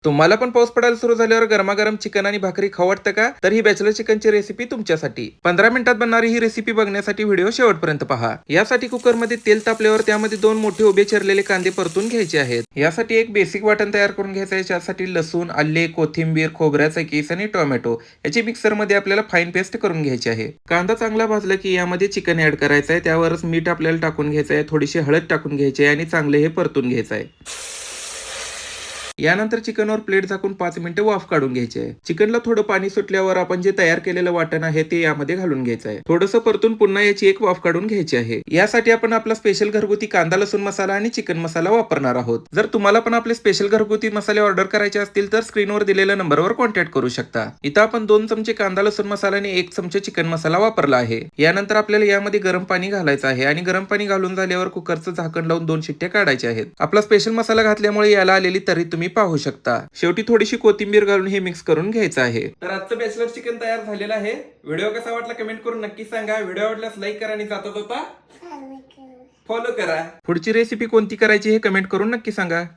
तुम्हाला पण पाऊस पडायला सुरू झाल्यावर गरमागरम चिकन आणि भाकरी खाऊ वाटतं का? तर ही बॅचलर चिकनची रेसिपी तुमच्यासाठी. 15 मिनिटात बनणारी ही रेसिपी बघण्यासाठी व्हिडिओ शेवटपर्यंत पहा. यासाठी कुकरमध्ये तेल तापल्यावर त्यामध्ये 2 मोठे उभे चिरलेले कांदे परतून घ्यायचे आहेत. यासाठी एक बेसिक वाटण तयार करून घ्यायचं आहे. यासाठी लसूण, आले, कोथिंबीर, खोबऱ्याचा किस आणि टोमॅटो याची मिक्सरमध्ये आपल्याला फाईन पेस्ट करून घ्यायची आहे. कांदा चांगला भाजला की यामध्ये चिकन ऍड करायचं आहे. त्यावरच मीठ आपल्याला टाकून घ्यायचं आहे, थोडीशी हळद टाकून घ्यायची आहे आणि चांगले हे परतून घ्यायचं आहे. यानंतर चिकनवर प्लेट झाकून 5 मिनिटे वाफ काढून घ्यायची आहे. चिकनला थोडं पाणी सुटल्यावर आपण जे तयार केलेलं वाटण आहे ते यामध्ये घालून घ्यायचं आहे. थोडंसं परतून पुन्हा याची एक वाफ काढून घ्यायची आहे. यासाठी आपण आपला स्पेशल घरगुती कांदा लसूण मसाला आणि चिकन मसाला वापरणार आहोत. जर तुम्हाला पण आपले स्पेशल घरगुती मसाले ऑर्डर करायचे असतील तर स्क्रीनवर दिलेल्या नंबरवर कॉन्टॅक्ट करू शकता. इथं आपण 2 चमचे कांदा लसूण मसाला आणि 1 चमचे चिकन मसाला वापरला आहे. यानंतर आपल्याला यामध्ये गरम पाणी घालायचं आहे आणि गरम पाणी घालून झाल्यावर कुकरचं झाकण लावून 2 शिट्ट्या काढायच्या आहेत. आपला स्पेशल मसाला घातल्यामुळे याला आलेली तरी तुम्ही पाहू शकता. शेवटी थोडीशी कोथिंबीर घालून हे मिक्स करून घ्यायचं आहे. तर आजचं बॅचलर चिकन तयार झालेलं आहे. व्हिडिओ कसा वाटला कमेंट करून नक्की सांगा. व्हिडिओ आवडल्यास लाईक करा आणि जाता फॉलो करा. पुढची रेसिपी कोणती करायची हे कमेंट करून नक्की सांगा.